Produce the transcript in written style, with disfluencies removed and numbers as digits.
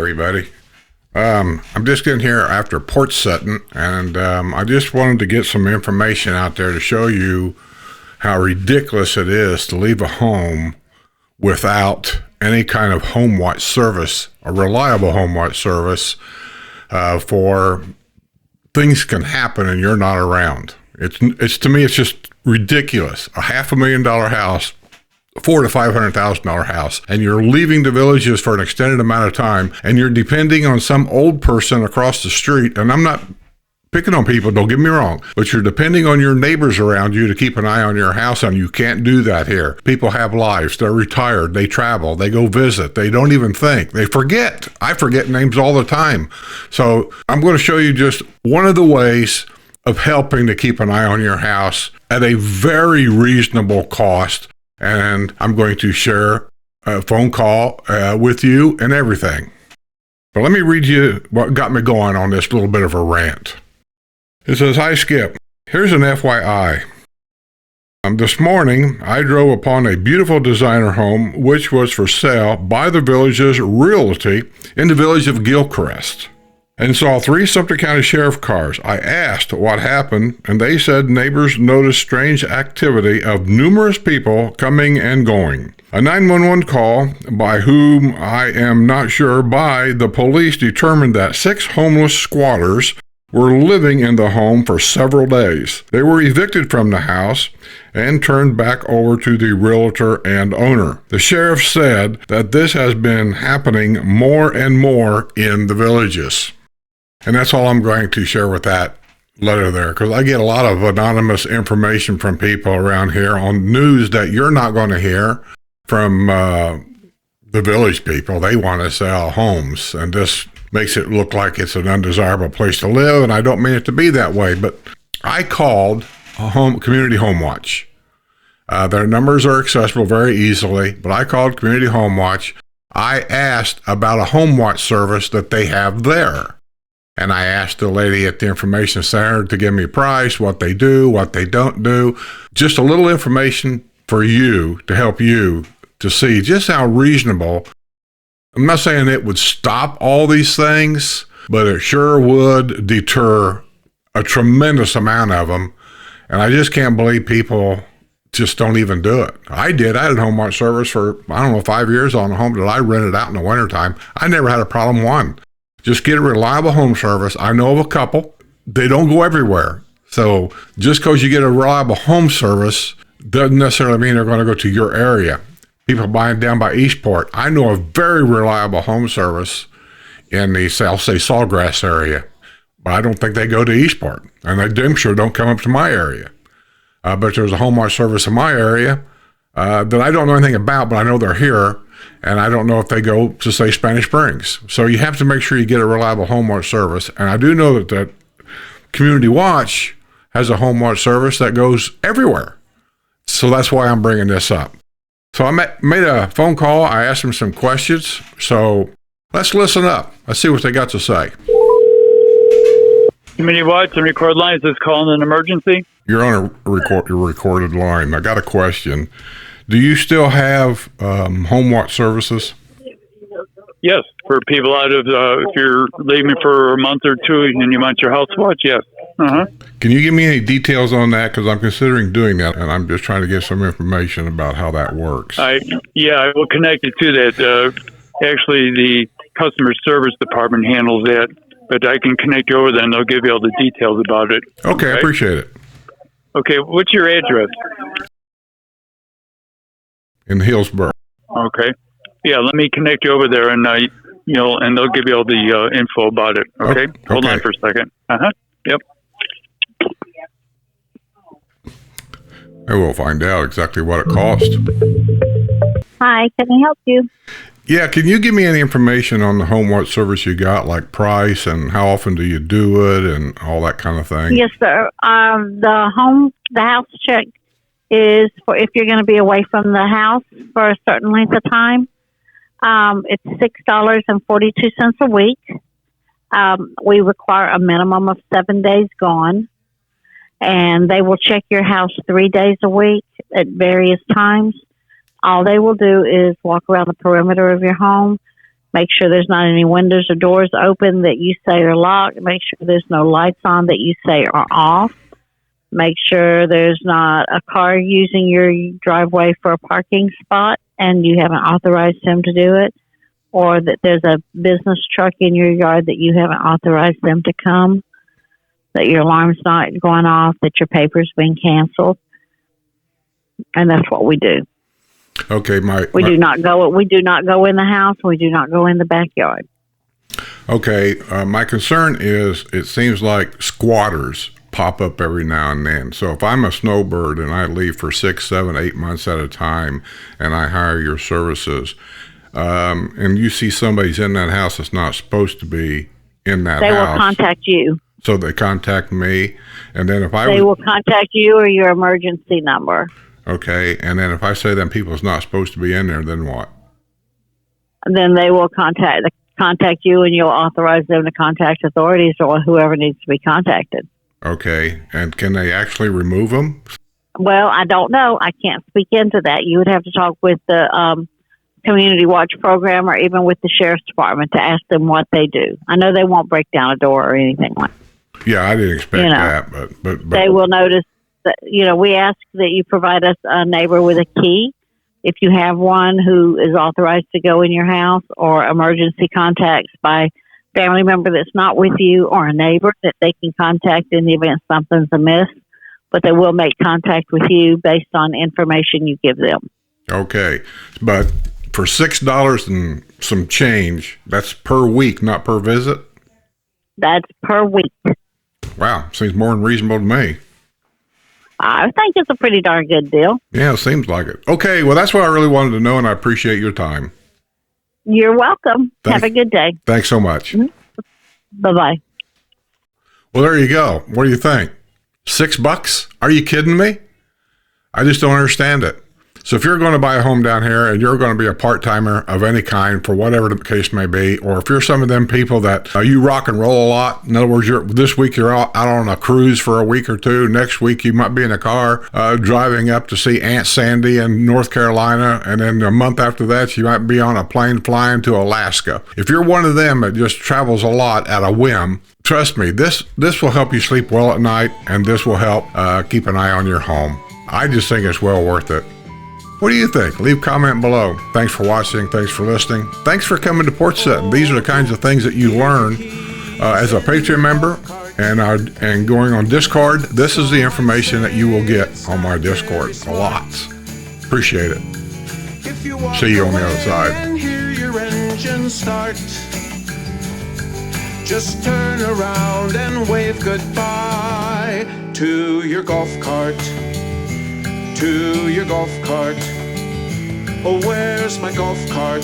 everybody. I'm just in here after port setting, and I just wanted to get some information out there to show you how ridiculous it is to leave a home without any kind of home watch service, a reliable home watch service, for things can happen and you're not around. It's to me, it's just ridiculous. A $500,000 house, $400,000 to $500,000 house, and you're leaving the villages for an extended amount of time, and you're depending on some old person across the street. And I'm not picking on people, don't get me wrong, but you're depending on your neighbors around you to keep an eye on your house, and you can't do that here. People have lives. They're retired. They travel. They go visit. They don't even think. They forget. I forget names all the time. So I'm going to show you just one of the ways of helping to keep an eye on your house at a very reasonable cost. And I'm going to share a phone call with you and everything. But let me read you what got me going on this little bit of a rant. It says, "Hi, Skip. Here's an FYI. This morning, I drove upon a beautiful designer home which was for sale by the village's realty in the village of Gilchrist, and saw 3 Sumter County Sheriff cars. I asked what happened, and they said neighbors noticed strange activity of numerous people coming and going. A 911 call, by whom I am not sure, by the police determined that 6 homeless squatters were living in the home for several days. They were evicted from the house and turned back over to the realtor and owner. The sheriff said that this has been happening more and more in the villages." And that's all I'm going to share with that letter there, because I get a lot of anonymous information from people around here on news that you're not going to hear from the village people. They want to sell homes, and this makes it look like it's an undesirable place to live, and I don't mean it to be that way, but I called Community Home Watch. Their numbers are accessible very easily, but I called Community Home Watch. I asked about a home watch service that they have there. And I asked the lady at the information center to give me a price, what they do, what they don't do. Just a little information for you to help you to see just how reasonable. I'm not saying it would stop all these things, but it sure would deter a tremendous amount of them. And I just can't believe people just don't even do it. I did. I had a home watch service for, 5 years on a home that I rented out in the wintertime. I never had a problem one. Just get a reliable home service. I know of a couple. They don't go everywhere. So just because you get a reliable home service doesn't necessarily mean they're going to go to your area. People buying down by Eastport. I know a very reliable home service in the, I'll say, Sawgrass area. But I don't think they go to Eastport. And they damn sure don't come up to my area. But there's a home watch service in my area that I don't know anything about, but I know they're here. And I don't know if they go to, say, Spanish Springs. So you have to make sure you get a reliable home watch service. And I do know that Community Watch has a home watch service that goes everywhere. So that's why I'm bringing this up. So I made a phone call. I asked them some questions. So let's listen up. Let's see what they got to say. Community Watch and record line. Is this calling an emergency? You're on a recorded line. I got a question. Do you still have home watch services? Yes, for people out of, if you're leaving for a month or two and you want your house watch, yes. Uh-huh. Can you give me any details on that? Because I'm considering doing that, and I'm just trying to get some information about how that works. I will connect you to that. Actually, the customer service department handles that, but I can connect you over there, and they'll give you all the details about it. Okay, I appreciate it. Okay, what's your address? In Hillsborough. Okay. Yeah, let me connect you over there, and and they'll give you all the info about it. Okay? Hold on for a second. Yep. And we'll find out exactly what it costs. Hi, can I help you? Yeah, can you give me any information on the home watch service you got, like price and how often do you do it and all that kind of thing? Yes, sir. The house check is for if you're going to be away from the house for a certain length of time. It's $6.42 a week. We require a minimum of 7 days gone, and they will check your house 3 days a week at various times. All they will do is walk around the perimeter of your home, Make sure there's not any windows or doors open that you say are locked. Make sure there's no lights on that you say are off. Make sure there's not a car using your driveway for a parking spot and you haven't authorized them to do it, or that there's a business truck in your yard that you haven't authorized them to come, that your alarm's not going off, that your paper's been canceled. And that's what we do. Okay, we do not go in the house. We do not go in the backyard. Okay, my concern is it seems like squatters pop up every now and then. So if I'm a snowbird and I leave for 6, 7, 8 months at a time and I hire your services, and you see somebody's in that house that's not supposed to be in that house. They will contact you. So they contact me, and then if they will contact you or your emergency number. Okay, and then if I say that people's not supposed to be in there, then what? Then they will contact you, and you'll authorize them to contact authorities or whoever needs to be contacted. Okay, and can they actually remove them? Well, I don't know. I can't speak into that. You would have to talk with the Community Watch program or even with the Sheriff's Department to ask them what they do. I know they won't break down a door or anything like that. Yeah, I didn't expect that, but they will notice that, we ask that you provide us a neighbor with a key. If you have one who is authorized to go in your house, or emergency contacts by family member that's not with you, or a neighbor that they can contact in the event something's amiss, but they will make contact with you based on information you give them. Okay, but for $6 and some change, that's per week, not per visit? That's per week. Wow, seems more than reasonable to me. I think it's a pretty darn good deal. Yeah, it seems like it. Okay, well, that's what I really wanted to know, and I appreciate your time. You're welcome. Have a good day. Thanks so much. Mm-hmm. Bye-bye. Well, there you go. What do you think? $6? Are you kidding me? I just don't understand it. So if you're going to buy a home down here and you're going to be a part-timer of any kind for whatever the case may be, or if you're some of them people that you rock and roll a lot, in other words, this week you're out on a cruise for a week or two, next week you might be in a car driving up to see Aunt Sandy in North Carolina, and then a month after that you might be on a plane flying to Alaska. If you're one of them that just travels a lot at a whim, trust me, this will help you sleep well at night, and this will help keep an eye on your home. I just think it's well worth it. What do you think? Leave a comment below. Thanks for watching. Thanks for listening. Thanks for coming to Porch Setting. These are the kinds of things that you learn as a Patreon member and going on Discord. This is the information that you will get on my Discord. Lots. Appreciate it. See you on the other side. And hear your engine start. Just turn around and wave goodbye to your golf cart. To your golf cart. Oh, where's my golf cart?